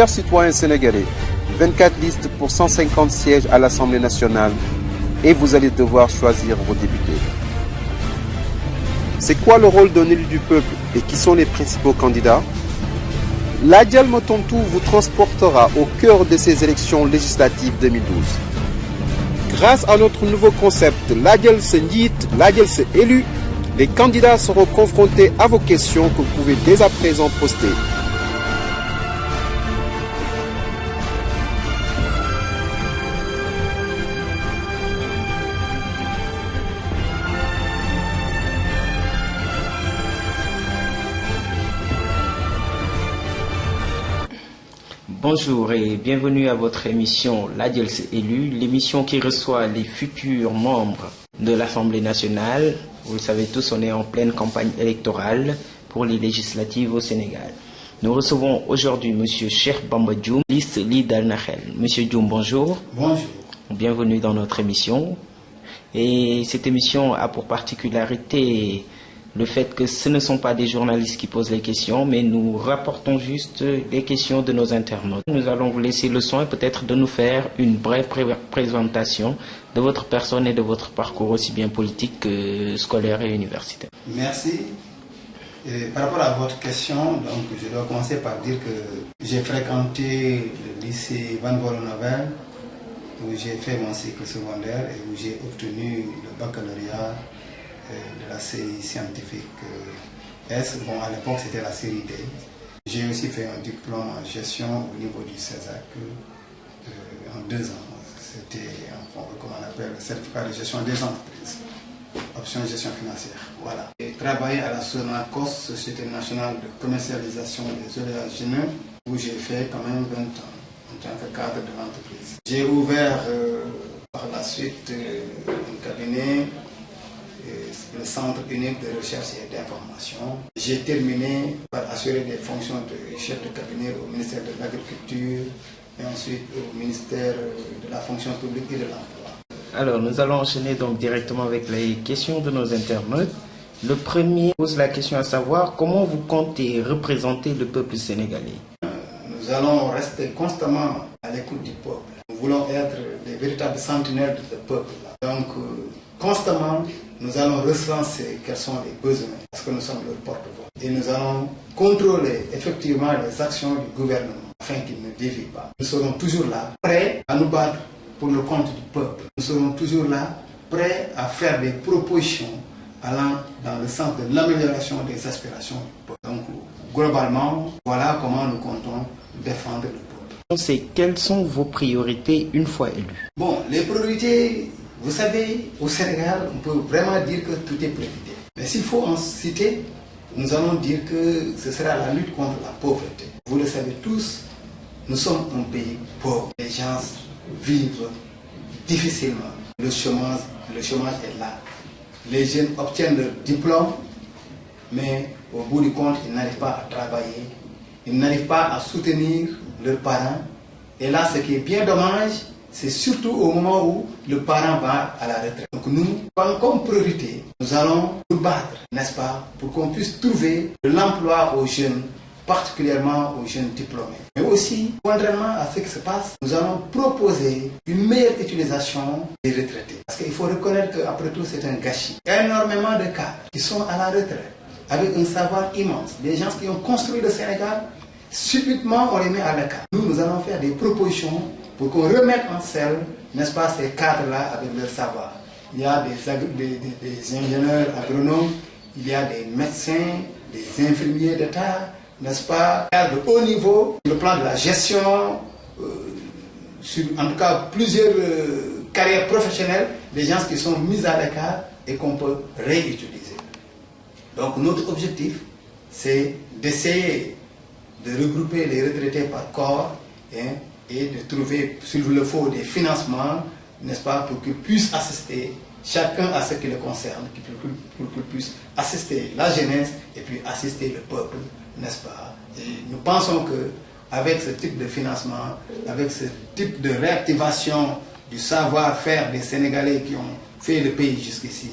Chers citoyens sénégalais, 24 listes pour 150 sièges à l'Assemblée nationale et vous allez devoir choisir vos députés. C'est quoi le rôle d'un élu du peuple et qui sont les principaux candidats? Ladial Motontou vous transportera au cœur de ces élections législatives 2012. Grâce à notre nouveau concept Ladial se Njit, Ladial se élu, les candidats seront confrontés à vos questions que vous pouvez dès à présent poster. Bonjour et bienvenue à votre émission Ladial s'est élu, l'émission qui reçoit les futurs membres de l'Assemblée nationale. Vous le savez tous, on est en pleine campagne électorale pour les législatives au Sénégal. Nous recevons aujourd'hui M. Cheikh Bamba Dioum, liste Lii Dal na Xel. Monsieur Dioum, bonjour. Bonjour. Bienvenue dans notre émission. Et cette émission a pour particularité le fait que ce ne sont pas des journalistes qui posent les questions, mais nous rapportons juste les questions de nos internautes. Nous allons vous laisser le soin peut-être de nous faire une brève présentation de votre personne et de votre parcours aussi bien politique que scolaire et universitaire. Merci. Et par rapport à votre question, donc, je dois commencer par dire que j'ai fréquenté le lycée Van Vollenhoven, où j'ai fait mon cycle secondaire et où j'ai obtenu le baccalauréat de la série scientifique S. Bon, à l'époque, c'était la série D. J'ai aussi fait un diplôme en gestion au niveau du CESAC en 2 ans. C'était, comment on appelle, le certificat de gestion des entreprises, option gestion financière. Voilà. J'ai travaillé à la SONACOS, Société nationale de commercialisation des oléagineux, où j'ai fait quand même 20 ans en tant que cadre de l'entreprise. J'ai ouvert par la suite un cabinet, le Centre unique de recherche et d'information. J'ai terminé par assurer des fonctions de chef de cabinet au ministère de l'Agriculture et ensuite au ministère de la fonction publique et de l'emploi. Alors, nous allons enchaîner donc directement avec les questions de nos internautes. Le premier pose la question à savoir comment vous comptez représenter le peuple sénégalais. Nous allons rester constamment à l'écoute du peuple. Nous voulons être des véritables sentinelles de ce peuple. Donc, constamment, nous allons recenser quels sont les besoins, parce que nous sommes leur porte-voix. Et nous allons contrôler effectivement les actions du gouvernement, afin qu'il ne dévie pas. Nous serons toujours là, prêts à nous battre pour le compte du peuple. Nous serons toujours là, prêts à faire des propositions allant dans le sens de l'amélioration des aspirations du peuple. Donc, globalement, voilà comment nous comptons défendre le peuple. C'est quelles sont vos priorités une fois élus? Bon, les priorités... Vous savez, au Sénégal, on peut vraiment dire que tout est priorité. Mais s'il faut en citer, nous allons dire que ce sera la lutte contre la pauvreté. Vous le savez tous, nous sommes un pays pauvre. Les gens vivent difficilement. Le chômage est là. Les jeunes obtiennent leur diplôme, mais au bout du compte, ils n'arrivent pas à travailler. Ils n'arrivent pas à soutenir leurs parents. Et là, ce qui est bien dommage, c'est surtout au moment où le parent va à la retraite. Donc nous, comme priorité, nous allons nous battre, n'est-ce pas, pour qu'on puisse trouver de l'emploi aux jeunes, particulièrement aux jeunes diplômés. Mais aussi, contrairement à ce qui se passe, nous allons proposer une meilleure utilisation des retraités. Parce qu'il faut reconnaître qu'après tout, c'est un gâchis. Il y a énormément de cadres qui sont à la retraite, avec un savoir immense. Des gens qui ont construit le Sénégal, subitement on les met à l'écart. Nous allons faire des propositions pour qu'on remette en selle, n'est-ce pas, ces cadres-là avec leur savoir. Il y a des ingénieurs agronomes, il y a des médecins, des infirmiers d'État, n'est-ce pas, cadres de haut niveau, sur le plan de la gestion, sur en tout cas plusieurs carrières professionnelles, des gens qui sont mis à l'écart et qu'on peut réutiliser. Donc notre objectif, c'est d'essayer de regrouper les retraités par corps, et de trouver, s'il le faut, des financements, n'est-ce pas, pour qu'ils puissent assister chacun à ce qui le concerne, pour qu'ils puissent assister la jeunesse et puis assister le peuple, n'est-ce pas. Et nous pensons qu'avec ce type de financement, avec ce type de réactivation du savoir-faire des Sénégalais qui ont fait le pays jusqu'ici,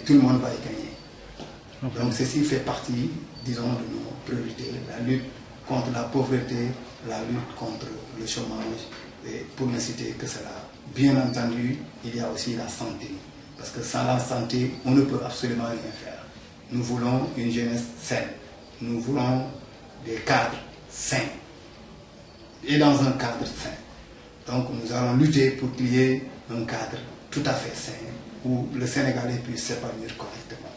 tout le monde va y gagner. Donc ceci fait partie, disons, de nos priorités, la lutte contre la pauvreté la lutte contre le chômage, et pour ne citer que cela. Bien entendu, il y a aussi la santé, parce que sans la santé, on ne peut absolument rien faire. Nous voulons une jeunesse saine, nous voulons des cadres sains, et dans un cadre sain. Donc nous allons lutter pour qu'il y ait un cadre tout à fait sain, où le Sénégalais puisse s'épanouir correctement.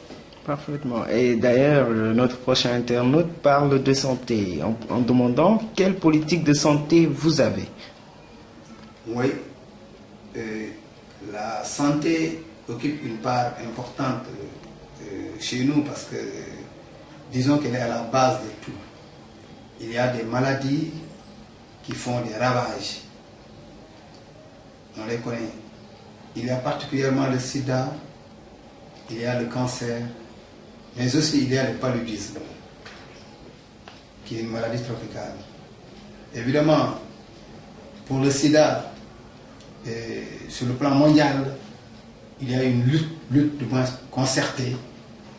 Parfaitement. Et d'ailleurs, notre prochain internaute parle de santé en demandant quelle politique de santé vous avez. Oui, la santé occupe une part importante chez nous parce que, disons qu'elle est à la base de tout. Il y a des maladies qui font des ravages. On les connaît. Il y a particulièrement le sida, il y a le cancer, mais aussi il y a le paludisme, qui est une maladie tropicale. Évidemment, pour le sida, sur le plan mondial, il y a une lutte du moins concertée.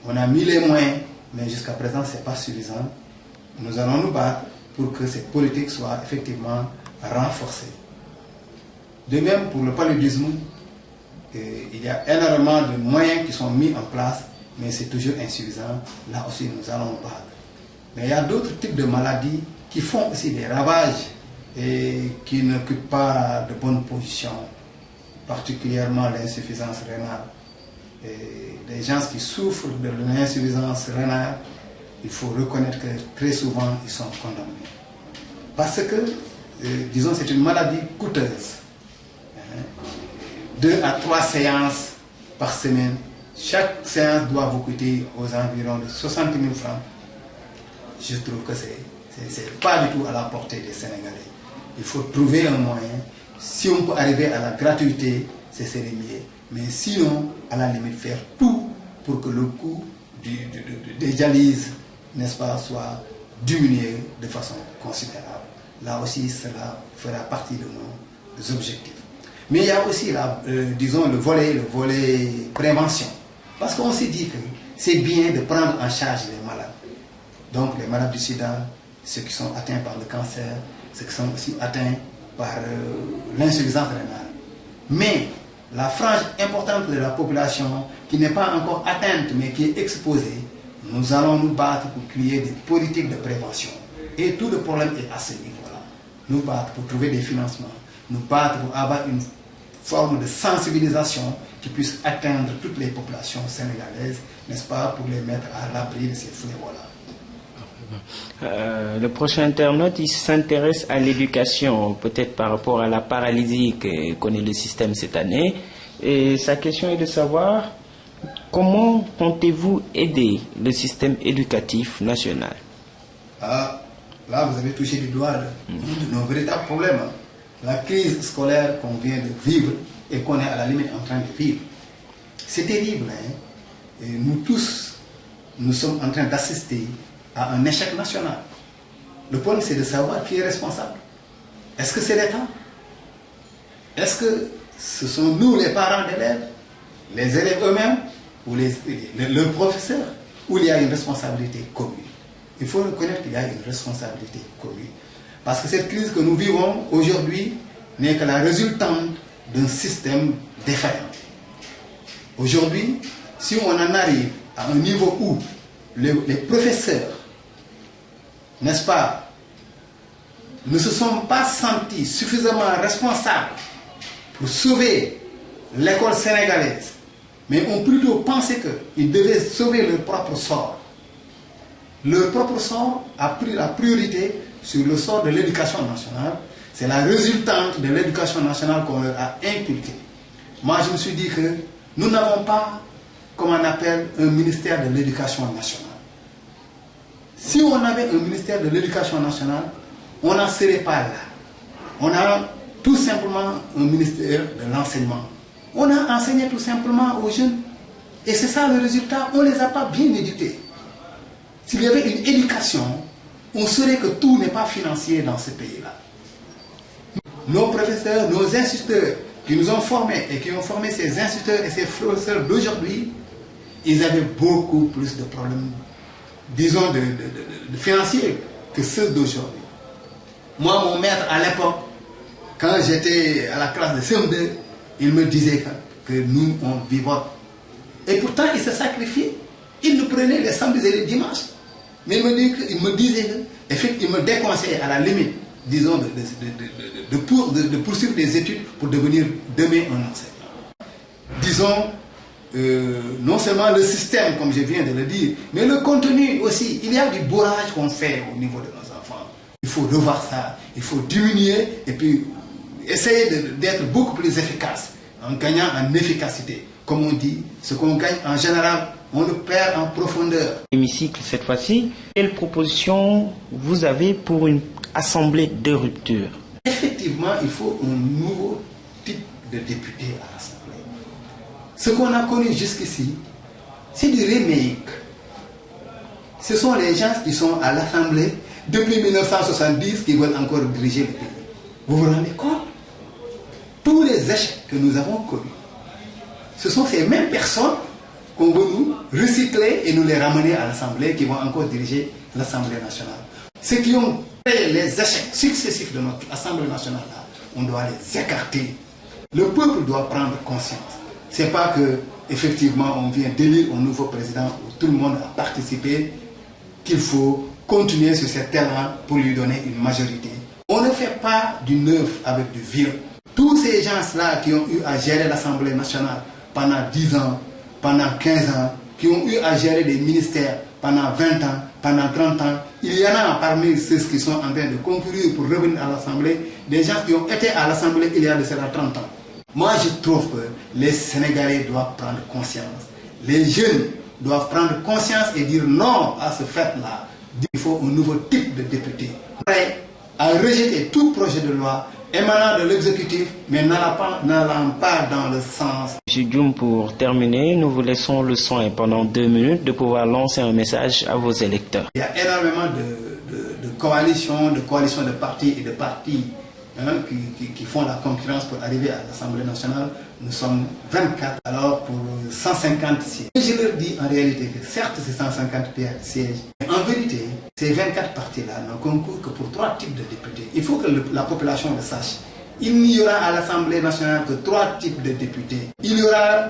On a mis les moyens, mais jusqu'à présent, ce n'est pas suffisant. Nous allons nous battre pour que cette politique soit effectivement renforcée. De même, pour le paludisme, il y a énormément de moyens qui sont mis en place, mais c'est toujours insuffisant. Là aussi, nous allons nous battre. Mais il y a d'autres types de maladies qui font aussi des ravages et qui n'occupent pas de bonnes positions, particulièrement l'insuffisance rénale. Et les gens qui souffrent de l'insuffisance rénale, il faut reconnaître que très souvent, ils sont condamnés. Parce que, disons, c'est une maladie coûteuse. 2 à 3 séances par semaine. Chaque séance doit vous coûter aux environs de 60 000 francs. Je trouve que c'est pas du tout à la portée des Sénégalais. Il faut trouver un moyen. Si on peut arriver à la gratuité, c'est mieux. Mais sinon, à la limite, faire tout pour que le coût des dialyses, n'est-ce pas, soit diminué de façon considérable. Là aussi, cela fera partie de nos objectifs. Mais il y a aussi, disons, le volet prévention. Parce qu'on s'est dit que c'est bien de prendre en charge les malades. Donc les malades du sida, ceux qui sont atteints par le cancer, ceux qui sont aussi atteints par l'insuffisance rénale. Mais la frange importante de la population qui n'est pas encore atteinte mais qui est exposée, nous allons nous battre pour créer des politiques de prévention. Et tout le problème est à ce niveau-là. Nous battre pour trouver des financements, nous battre pour avoir une forme de sensibilisation qui puisse atteindre toutes les populations sénégalaises, n'est-ce pas, pour les mettre à l'abri de ces fléaux-là. Le prochain internaute, il s'intéresse à l'éducation, peut-être par rapport à la paralysie que connaît le système cette année. Et sa question est de savoir comment comptez-vous aider le système éducatif national? Ah, là, vous avez touché du doigt de nos véritables problèmes. La crise scolaire qu'on vient de vivre et qu'on est à la limite en train de vivre. C'est terrible, hein? Et nous tous, nous sommes en train d'assister à un échec national. Le problème, c'est de savoir qui est responsable. Est-ce que c'est l'État? Est-ce que ce sont nous, les parents d'élèves, les élèves eux-mêmes, ou le professeur, ou il y a une responsabilité commune? Il faut reconnaître qu'il y a une responsabilité commune. Parce que cette crise que nous vivons aujourd'hui n'est que la résultante d'un système défaillant. Aujourd'hui, si on en arrive à un niveau où les professeurs, n'est-ce pas, ne se sont pas sentis suffisamment responsables pour sauver l'école sénégalaise, mais ont plutôt pensé qu'ils devaient sauver leur propre sort. Leur propre sort a pris la priorité sur le sort de l'éducation nationale. C'est la résultante de l'éducation nationale qu'on leur a inculquée. Moi, je me suis dit que nous n'avons pas, comme on appelle, un ministère de l'éducation nationale. Si on avait un ministère de l'éducation nationale, on n'en serait pas là. On a tout simplement un ministère de l'enseignement. On a enseigné tout simplement aux jeunes. Et c'est ça le résultat, on ne les a pas bien éduqués. S'il y avait une éducation, on saurait que tout n'est pas financier dans ce pays-là. Nos professeurs, nos instituteurs qui nous ont formés et qui ont formé ces instituteurs et ces professeurs d'aujourd'hui, ils avaient beaucoup plus de problèmes, disons, de financiers que ceux d'aujourd'hui. Moi, mon maître à l'époque, quand j'étais à la classe de CM2, il me disait que nous, on vivote. Et pourtant, il se sacrifiait. Il nous prenait les samedis et les dimanches. Mais il me disait, il me déconseillait à la limite, disons, de poursuivre des études pour devenir demain un enseignant. Disons, non seulement le système, comme je viens de le dire, mais le contenu aussi. Il y a du bourrage qu'on fait au niveau de nos enfants. Il faut revoir ça, il faut diminuer et puis essayer d'être beaucoup plus efficace en gagnant en efficacité. Comme on dit, ce qu'on gagne en général, on le perd en profondeur. Hémicycle cette fois-ci, quelle proposition vous avez pour une assemblée de rupture? Effectivement, il faut un nouveau type de député à l'Assemblée. Ce qu'on a connu jusqu'ici, c'est du remake. Ce sont les gens qui sont à l'Assemblée depuis 1970 qui veulent encore diriger le pays. Vous vous rendez compte? Tous les échecs que nous avons connus, ce sont ces mêmes personnes qu'on veut nous recycler et nous les ramener à l'Assemblée qui vont encore diriger l'Assemblée nationale. Ceux qui ont créé les échecs successifs de notre Assemblée nationale, là, on doit les écarter. Le peuple doit prendre conscience. Ce n'est pas que effectivement on vient d'élire un nouveau président où tout le monde a participé, qu'il faut continuer sur cet terrain pour lui donner une majorité. On ne fait pas du neuf avec du vieux. Tous ces gens-là qui ont eu à gérer l'Assemblée nationale pendant 10 ans, pendant 15 ans, qui ont eu à gérer des ministères pendant 20 ans, pendant 30 ans, il y en a parmi ceux qui sont en train de concourir pour revenir à l'Assemblée, des gens qui ont été à l'Assemblée il y a de cela 30 ans. Moi, je trouve que les Sénégalais doivent prendre conscience. Les jeunes doivent prendre conscience et dire non à ce fait-là. Il faut un nouveau type de député, prêt à rejeter tout projet de loi émanant de l'exécutif, mais n'allant pas dans le sens. M. Dioum, pour terminer, nous vous laissons le soin pendant 2 minutes de pouvoir lancer un message à vos électeurs. Il y a énormément de coalitions, de partis et de partis qui font la concurrence pour arriver à l'Assemblée nationale. Nous sommes 24, alors pour 150 sièges. Je leur dis en réalité que certes c'est 150 sièges, mais en vérité, ces 24 partis-là ne concourent que pour 3 types de députés. Il faut que la population le sache. Il n'y aura à l'Assemblée nationale que 3 types de députés. Il y aura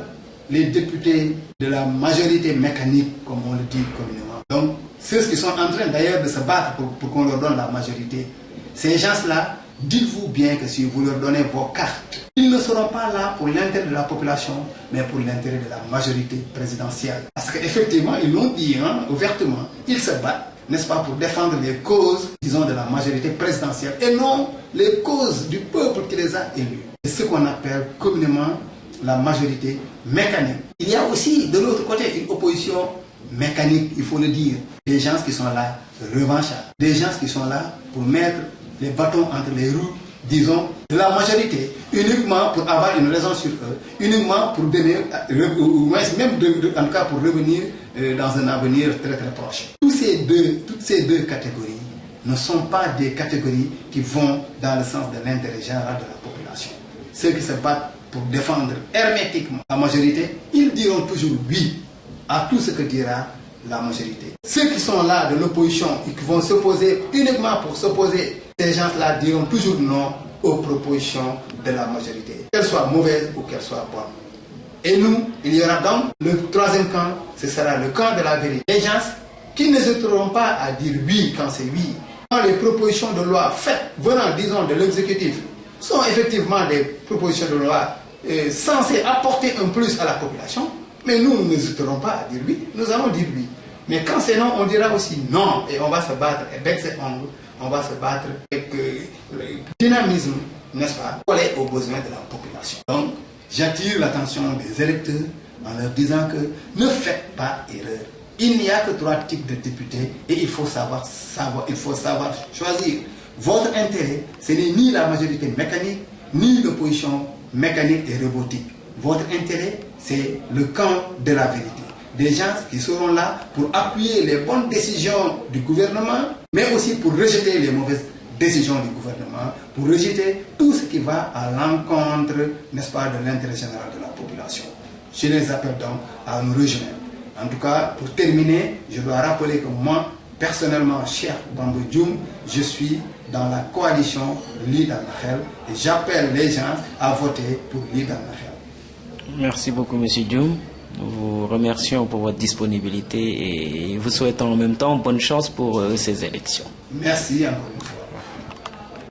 les députés de la majorité mécanique, comme on le dit communément. Donc, ceux qui sont en train d'ailleurs de se battre pour qu'on leur donne la majorité, ces gens-là, dites-vous bien que si vous leur donnez vos cartes, ils ne seront pas là pour l'intérêt de la population, mais pour l'intérêt de la majorité présidentielle. Parce qu'effectivement, ils l'ont dit ouvertement, ils se battent, n'est-ce pas, pour défendre les causes, disons, de la majorité présidentielle, et non les causes du peuple qui les a élus. C'est ce qu'on appelle communément la majorité mécanique. Il y a aussi, de l'autre côté, une opposition mécanique, il faut le dire. Des gens qui sont là, revanchards. Des gens qui sont là pour mettre les bâtons entre les roues, disons, de la majorité, uniquement pour avoir une raison sur eux, uniquement pour donner, ou même en tout cas pour revenir dans un avenir très très proche. Toutes ces deux catégories ne sont pas des catégories qui vont dans le sens de l'intérêt général de la population. Ceux qui se battent pour défendre hermétiquement la majorité, ils diront toujours oui à tout ce que dira la majorité. Ceux qui sont là de l'opposition et qui vont s'opposer uniquement pour s'opposer, ces gens-là diront toujours non aux propositions de la majorité, qu'elles soient mauvaises ou qu'elles soient bonnes. Et nous, il y aura donc le troisième camp, ce sera le camp de la vérité. Les gens qui n'hésiteront pas à dire oui quand c'est oui. Quand les propositions de loi faites venant, disons, de l'exécutif sont effectivement des propositions de loi censées apporter un plus à la population, mais nous n'hésiterons pas à dire oui, nous allons dire oui. Mais quand c'est non, on dira aussi non, et on va se battre avec ses ongles, on va se battre avec le dynamisme, n'est-ce pas, collé aux besoins de la population. Donc, j'attire l'attention des électeurs en leur disant que ne faites pas erreur. Il n'y a que 3 types de députés et il faut savoir choisir. Votre intérêt, ce n'est ni la majorité mécanique, ni l'opposition mécanique et robotique. Votre intérêt, c'est le camp de la vérité. Des gens qui seront là pour appuyer les bonnes décisions du gouvernement, mais aussi pour rejeter les mauvaises décisions du gouvernement, pour rejeter tout ce qui va à l'encontre, n'est-ce pas, de l'intérêt général de la population. Je les appelle donc à nous rejoindre. En tout cas, pour terminer, je dois rappeler que moi, Personnellement, cher Bamba Dioum, je suis dans la coalition Lead al Nahel et j'appelle les gens à voter pour Lead al Nahel. Merci beaucoup, M. Dioum. Nous vous remercions pour votre disponibilité et vous souhaitons en même temps bonne chance pour ces élections. Merci encore une fois.